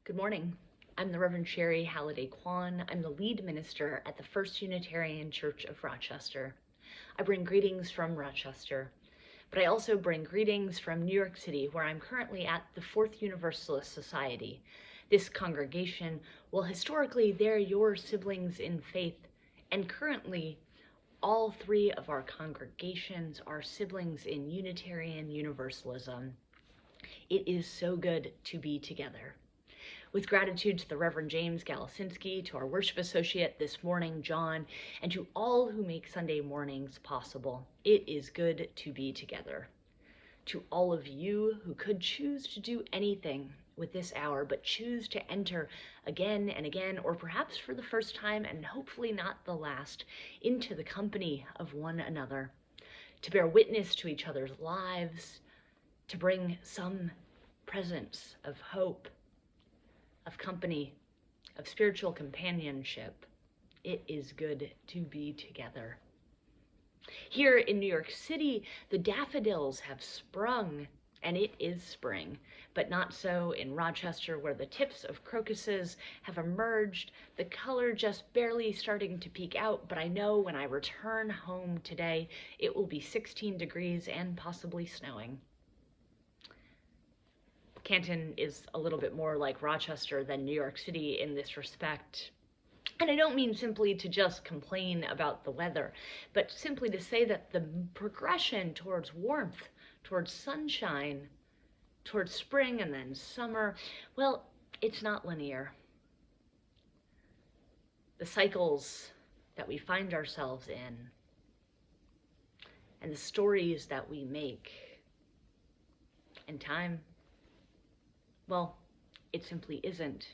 Good morning. I'm the Reverend Shari, Halliday-Quan. I'm the lead minister at the First Unitarian Church of Rochester. I bring greetings from Rochester, but I also bring greetings from New York City, where I'm currently at the Fourth Universalist Society. This congregation, well, historically, they're your siblings in faith, and currently, all three of our congregations are siblings in Unitarian Universalism. It is so good to be together. With gratitude to the Reverend James Galasinski, to our worship associate this morning, John, and to all who make Sunday mornings possible, it is good to be together. To all of you who could choose to do anything with this hour, but choose to enter again and again, or perhaps for the first time and hopefully not the last, into the company of one another, to bear witness to each other's lives, to bring some presence of hope, of company, of spiritual companionship. It is good to be together. Here in New York City, the daffodils have sprung, and it is spring, but not so in Rochester, where the tips of crocuses have emerged, the color just barely starting to peek out, but I know when I return home today, it will be 16 degrees and possibly snowing. Canton is a little bit more like Rochester than New York City in this respect. And I don't mean simply to just complain about the weather, but simply to say that the progression towards warmth, towards sunshine, towards spring and then summer, well, it's not linear. The cycles that we find ourselves in and the stories that we make in time, well, it simply isn't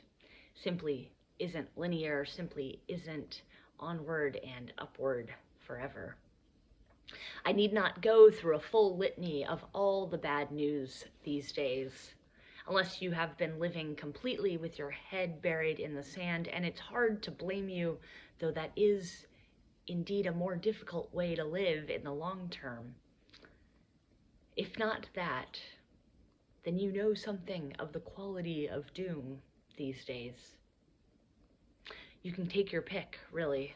linear, simply isn't onward and upward forever. I need not go through a full litany of all the bad news these days, unless you have been living completely with your head buried in the sand, and it's hard to blame you, though that is indeed a more difficult way to live in the long term. If not that, then you know something of the quality of doom these days. You can take your pick, really,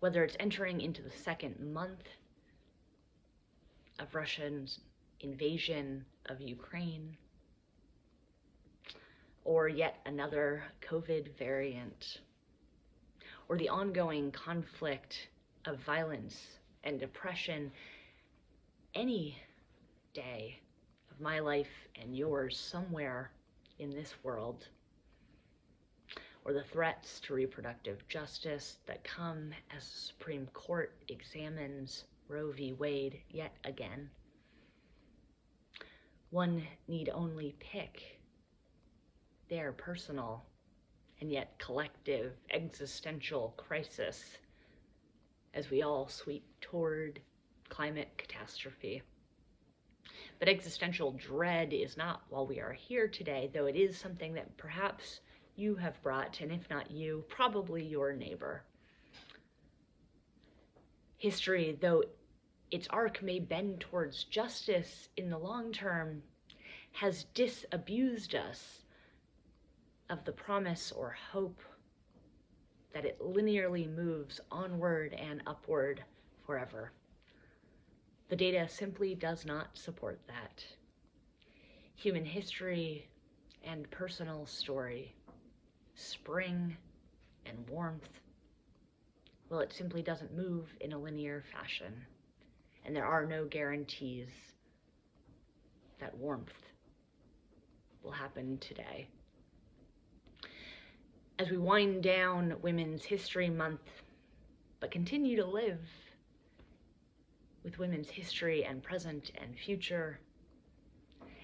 whether it's entering into the second month of Russia's invasion of Ukraine, or yet another COVID variant, or the ongoing conflict of violence and oppression. Any day of my life and yours somewhere in this world, or the threats to reproductive justice that come as the Supreme Court examines Roe v. Wade yet again. One need only pick their personal and yet collective existential crisis as we all sweep toward climate catastrophe. But existential dread is not while we are here today, though it is something that perhaps you have brought, and if not you, probably your neighbor. History, though its arc may bend towards justice in the long term, has disabused us of the promise or hope that it linearly moves onward and upward forever. The data simply does not support that. Human history and personal story, spring and warmth, well, it simply doesn't move in a linear fashion. And there are no guarantees that warmth will happen today. As we wind down Women's History Month, but continue to live with women's history and present and future,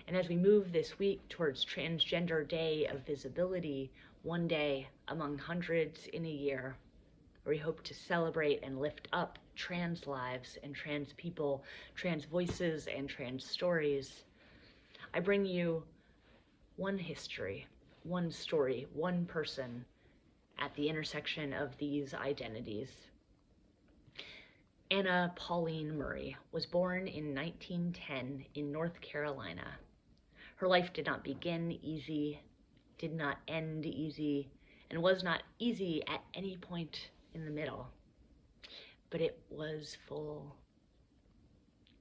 and as we move this week towards Transgender Day of Visibility, one day among hundreds in a year, where we hope to celebrate and lift up trans lives and trans people, trans voices and trans stories, I bring you one history, one story, one person at the intersection of these identities. Anna Pauline Murray was born in 1910 in North Carolina. Her life did not begin easy did not end easy and was not easy at any point in the middle, but it was full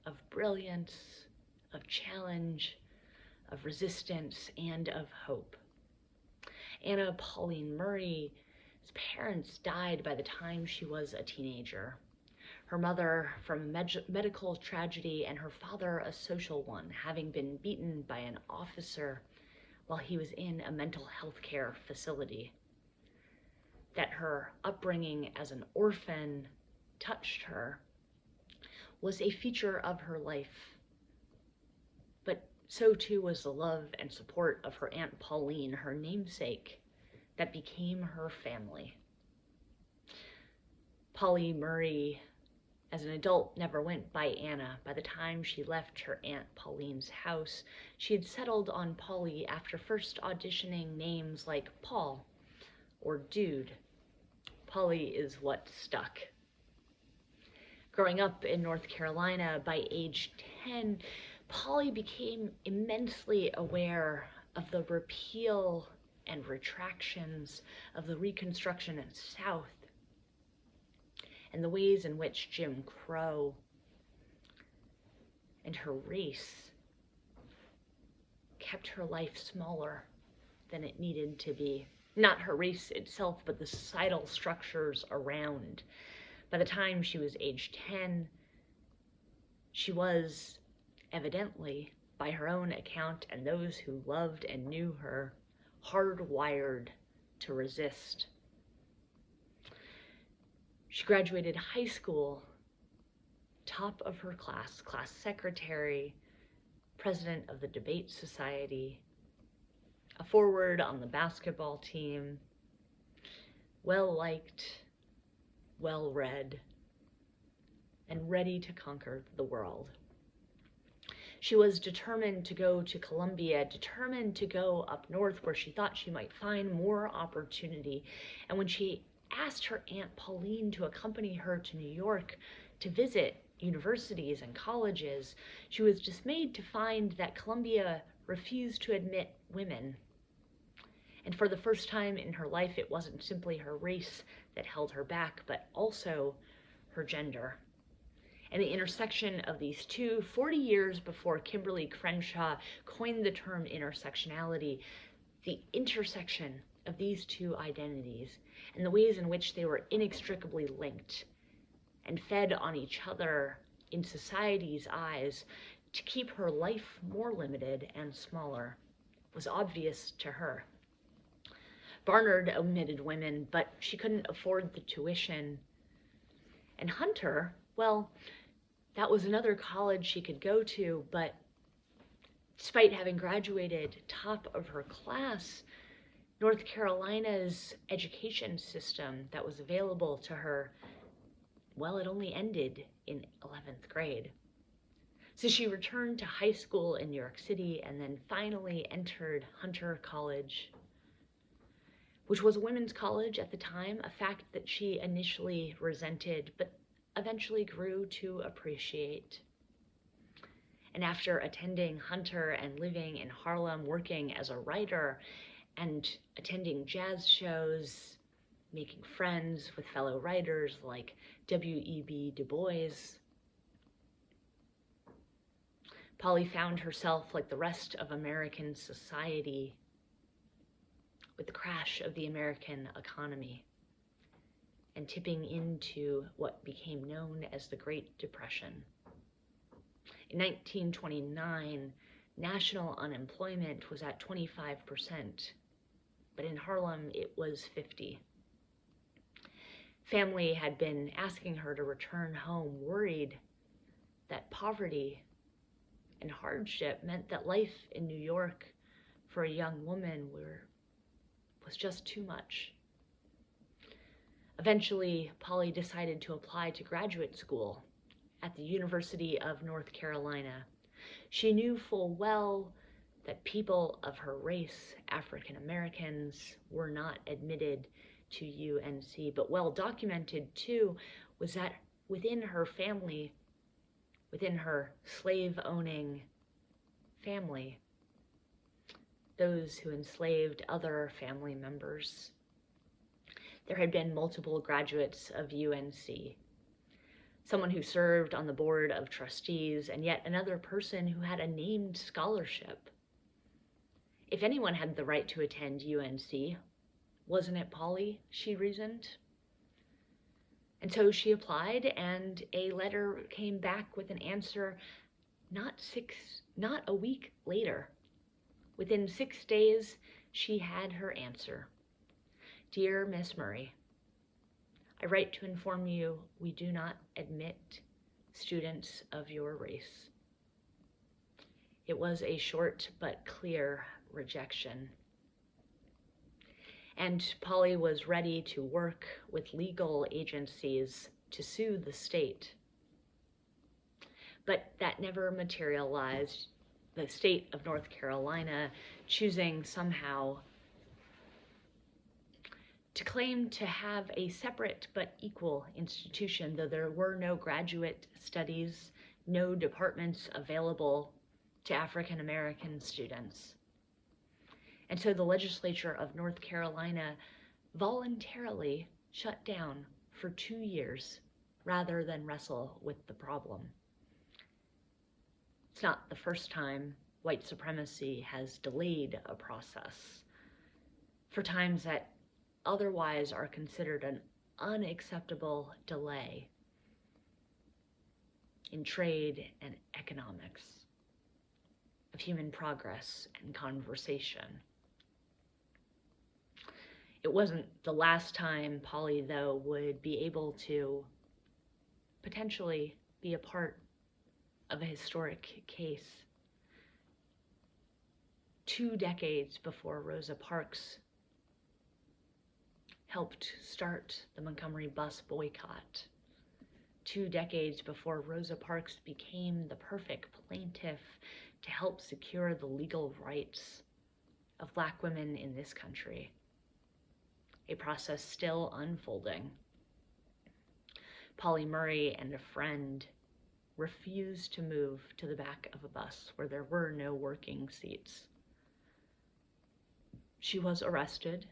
of brilliance, of challenge, of resistance, and of hope. Anna Pauline Murray's parents died by the time she was a teenager. Her mother from a medical tragedy, and her father a social one, having been beaten by an officer while he was in a mental health care facility. That her upbringing as an orphan touched her was a feature of her life, but so too was the love and support of her Aunt Pauline, her namesake, that became her family. Polly Murray, as an adult, never went by Anna. By the time she left her Aunt Pauline's house, she had settled on Polly after first auditioning names like Paul or Dude. Polly is what stuck. Growing up in North Carolina, by age 10, Polly became immensely aware of the repeal and retractions of the Reconstruction South and the ways in which Jim Crow and her race kept her life smaller than it needed to be. Not her race itself, but the societal structures around. By the time she was age 10, she was, evidently, by her own account and those who loved and knew her, hardwired to resist. She graduated high school, top of her class secretary, president of the debate society, a forward on the basketball team, well-liked, well-read, and ready to conquer the world. She was determined to go to Columbia, determined to go up north where she thought she might find more opportunity. And when she asked her Aunt Pauline to accompany her to New York to visit universities and colleges, she was dismayed to find that Columbia refused to admit women. And for the first time in her life, it wasn't simply her race that held her back, but also her gender. And the intersection of these two, 40 years before Kimberly Crenshaw coined the term intersectionality, the intersection of these two identities and the ways in which they were inextricably linked and fed on each other in society's eyes to keep her life more limited and smaller was obvious to her. Barnard omitted women, but she couldn't afford the tuition. And Hunter, well, that was another college she could go to, but despite having graduated top of her class, North Carolina's education system that was available to her, well, it only ended in 11th grade. So she returned to high school in New York City and then finally entered Hunter College, which was a women's college at the time, a fact that she initially resented, but eventually grew to appreciate. And after attending Hunter and living in Harlem, working as a writer and attending jazz shows, making friends with fellow writers like W.E.B. Du Bois, Polly found herself, like the rest of American society, with the crash of the American economy and tipping into what became known as the Great Depression. In 1929, national unemployment was at 25%, but in Harlem it was 50%. Family had been asking her to return home, worried that poverty and hardship meant that life in New York for a young woman was just too much. Eventually, Polly decided to apply to graduate school at the University of North Carolina. She knew full well that people of her race, African Americans, were not admitted to UNC, but well documented too was that within her family, within her slave-owning family, those who enslaved other family members. There had been multiple graduates of UNC, someone who served on the board of trustees, and yet another person who had a named scholarship. If anyone had the right to attend UNC, wasn't it Polly, she reasoned? And so she applied, and a letter came back with an answer not a week later. Within 6 days, she had her answer. Dear Miss Murray, I write to inform you we do not admit students of your race. It was a short but clear rejection. And Polly was ready to work with legal agencies to sue the state. But that never materialized, the state of North Carolina choosing somehow to claim to have a separate but equal institution, though there were no graduate studies, no departments available to African American students. And so the legislature of North Carolina voluntarily shut down for 2 years rather than wrestle with the problem. It's not the first time white supremacy has delayed a process for times that otherwise are considered an unacceptable delay in trade and economics, of human progress and conversation. It wasn't the last time Polly, though, would be able to potentially be a part of a historic case. 2 decades before Rosa Parks helped start the Montgomery bus boycott. 2 decades before Rosa Parks became the perfect plaintiff to help secure the legal rights of Black women in this country. A process still unfolding. Polly Murray and a friend refused to move to the back of a bus where there were no working seats. She was arrested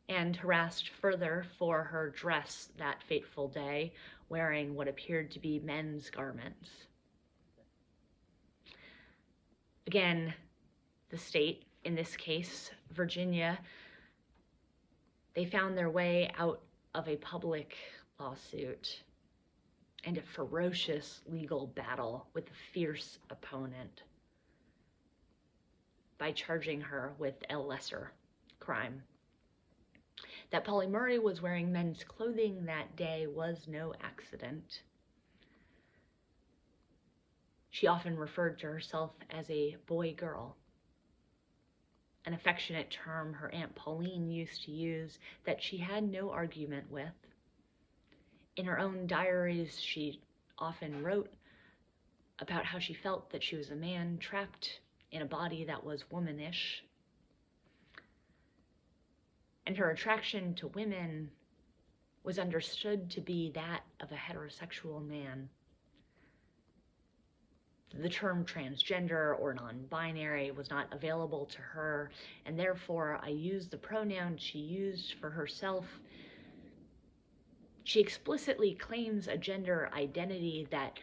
and harassed further for her dress that fateful day, wearing what appeared to be men's garments. Again, the state, in this case, Virginia, they found their way out of a public lawsuit and a ferocious legal battle with a fierce opponent by charging her with a lesser crime. That Polly Murray was wearing men's clothing that day was no accident. She often referred to herself as a boy-girl, an affectionate term her Aunt Pauline used to use that she had no argument with. In her own diaries, she often wrote about how she felt that she was a man trapped in a body that was womanish. And her attraction to women was understood to be that of a heterosexual man. The term transgender or non-binary was not available to her, and therefore I use the pronoun she used for herself. She explicitly claims a gender identity that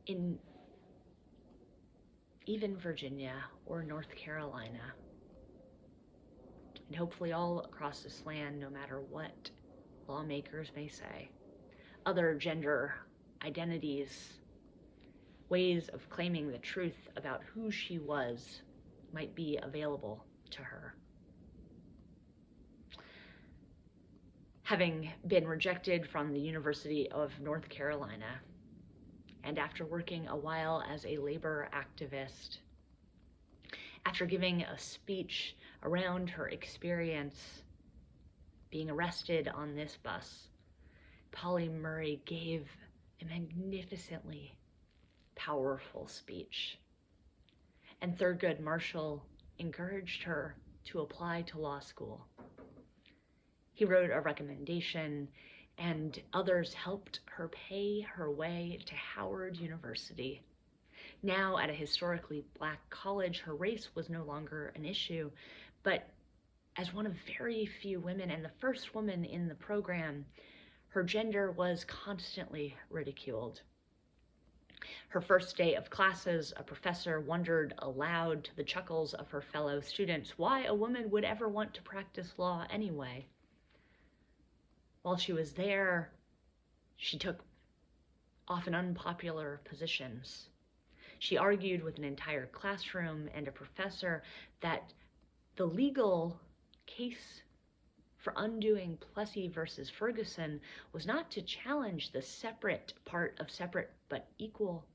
in even Virginia or North Carolina, and hopefully all across this land, no matter what lawmakers may say, other gender identities, ways of claiming the truth about who she was might be available to her. Having been rejected from the University of North Carolina, and after working a while as a labor activist, after giving a speech around her experience being arrested on this bus, Polly Murray gave a magnificently powerful speech. And Thurgood Marshall encouraged her to apply to law school. He wrote a recommendation, and others helped her pay her way to Howard University. Now, at a historically Black college, her race was no longer an issue, but as one of very few women and the first woman in the program, her gender was constantly ridiculed. Her first day of classes, a professor wondered aloud to the chuckles of her fellow students why a woman would ever want to practice law anyway. While she was there, she took often unpopular positions. She argued with an entire classroom and a professor that the legal case for undoing Plessy versus Ferguson was not to challenge the separate part of separate but equal,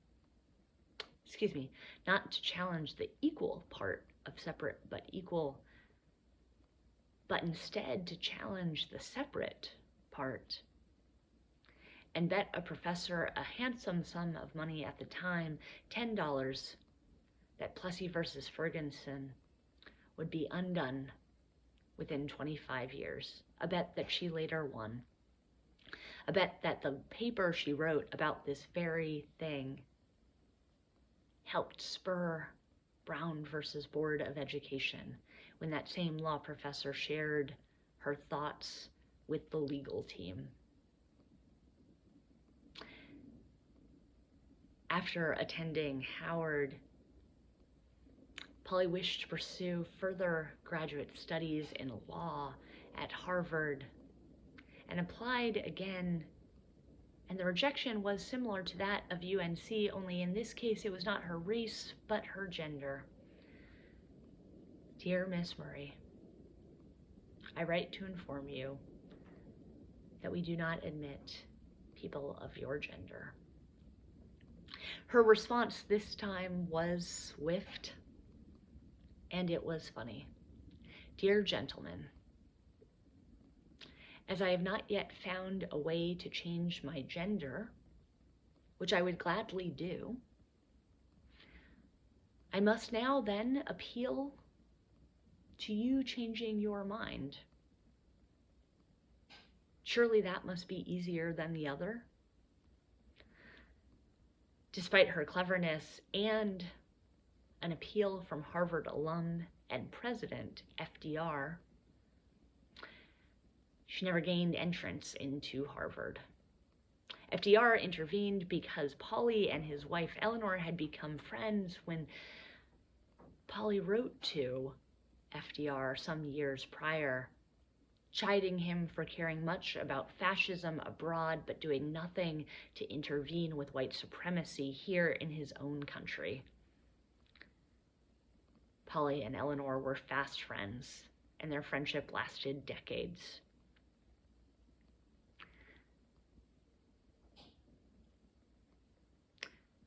not to challenge the equal part of separate but equal, but instead to challenge the separate part, and bet a professor a handsome sum of money at the time, $10, that Plessy versus Ferguson would be undone within 25 years, a bet that she later won, a bet that the paper she wrote about this very thing helped spur Brown versus Board of Education when that same law professor shared her thoughts with the legal team. After attending Howard, Polly wished to pursue further graduate studies in law at Harvard and applied again, and the rejection was similar to that of UNC, only in this case it was not her race, but her gender. Dear Miss Murray, I write to inform you that we do not admit people of your gender. Her response this time was swift, and it was funny. Dear gentlemen, as I have not yet found a way to change my gender, which I would gladly do, I must now then appeal to you changing your mind. Surely that must be easier than the other. Despite her cleverness and an appeal from Harvard alum and president FDR, she never gained entrance into Harvard. FDR intervened because Polly and his wife Eleanor had become friends when Polly wrote to FDR some years prior, chiding him for caring much about fascism abroad but doing nothing to intervene with white supremacy here in his own country. Polly and Eleanor were fast friends, and their friendship lasted decades.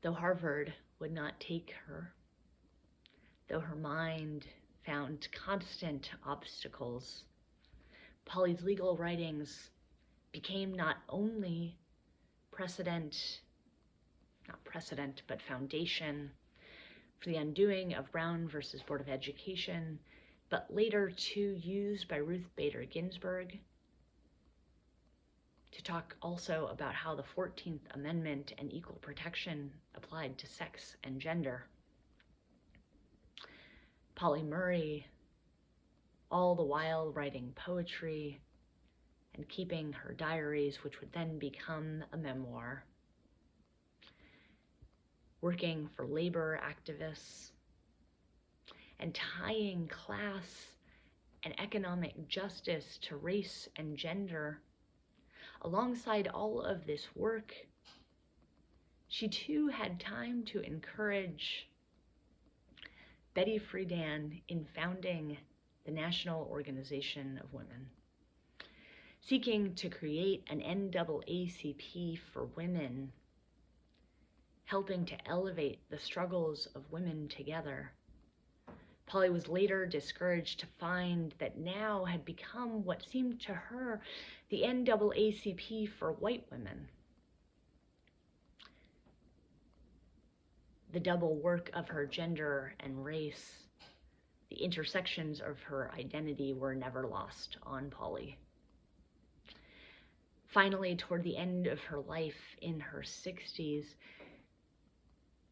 Though Harvard would not take her, though her mind found constant obstacles, Polly's legal writings became not only foundation for the undoing of Brown versus Board of Education, but later too used by Ruth Bader Ginsburg to talk also about how the 14th Amendment and equal protection applied to sex and gender. Polly Murray, all the while writing poetry and keeping her diaries, which would then become a memoir, working for labor activists, and tying class and economic justice to race and gender. Alongside all of this work, she too had time to encourage Betty Friedan in founding the National Organization of Women, seeking to create an NAACP for women, helping to elevate the struggles of women together. Polly was later discouraged to find that now had become what seemed to her the NAACP for white women. The double work of her gender and race, the intersections of her identity were never lost on Polly. Finally, toward the end of her life in her 60s,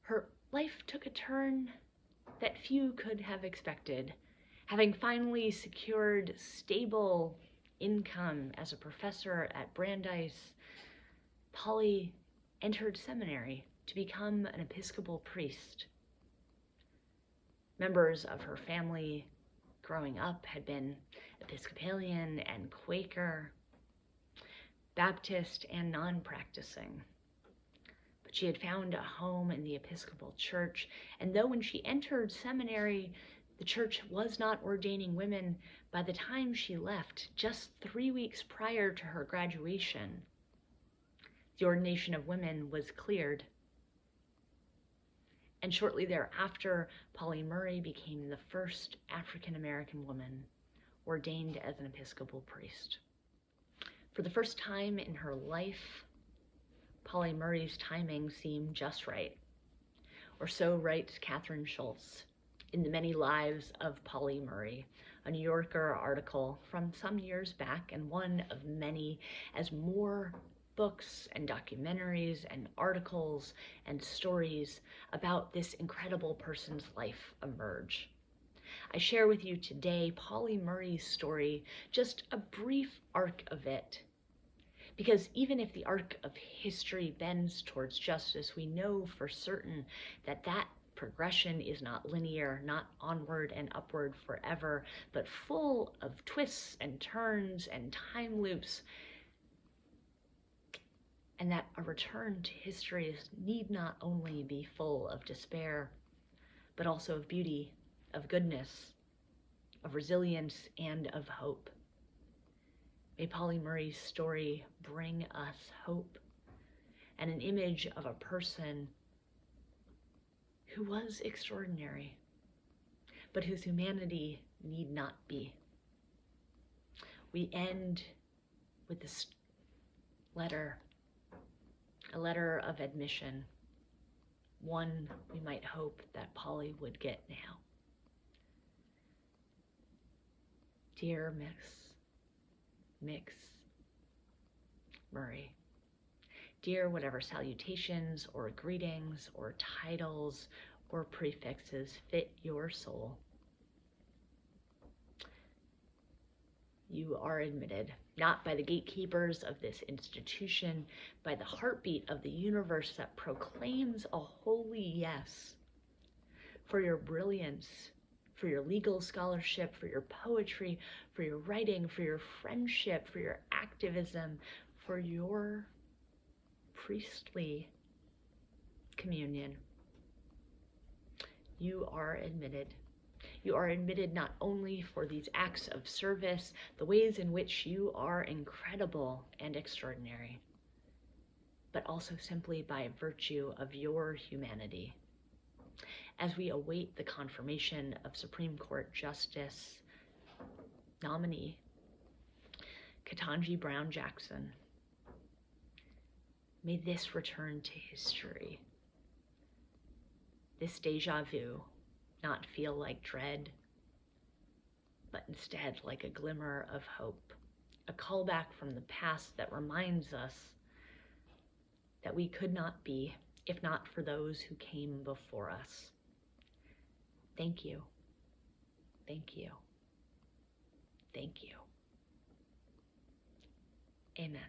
her life took a turn that few could have expected. Having finally secured stable income as a professor at Brandeis, Polly entered seminary to become an Episcopal priest. Members of her family growing up had been Episcopalian and Quaker, Baptist and non-practicing. But she had found a home in the Episcopal Church, and though when she entered seminary, the church was not ordaining women, by the time she left, just 3 weeks prior to her graduation, the ordination of women was cleared. And shortly thereafter, Polly Murray became the first African-American woman ordained as an Episcopal priest. For the first time in her life, Polly Murray's timing seemed just right. Or so writes Catherine Schultz in The Many Lives of Polly Murray, a New Yorker article from some years back, and one of many as more books and documentaries and articles and stories about this incredible person's life emerge. I share with you today Polly Murray's story, just a brief arc of it. Because even if the arc of history bends towards justice, we know for certain that that progression is not linear, not onward and upward forever, but full of twists and turns and time loops, and that a return to history need not only be full of despair, but also of beauty, of goodness, of resilience, and of hope. May Polly Murray's story bring us hope and an image of a person who was extraordinary, but whose humanity need not be. We end with this letter, a letter of admission, one we might hope that Polly would get now. Dear Mix Murray, dear whatever salutations or greetings or titles or prefixes fit your soul, you are admitted, not by the gatekeepers of this institution, by the heartbeat of the universe that proclaims a holy yes, for your brilliance, for your legal scholarship, for your poetry, for your writing, for your friendship, for your activism, for your priestly communion. You are admitted. You are admitted not only for these acts of service, the ways in which you are incredible and extraordinary, but also simply by virtue of your humanity. As we await the confirmation of Supreme Court Justice nominee Ketanji Brown Jackson, may this return to history, this deja vu, not feel like dread, but instead like a glimmer of hope, a callback from the past that reminds us that we could not be if not for those who came before us. Thank you. Thank you. Thank you. Amen.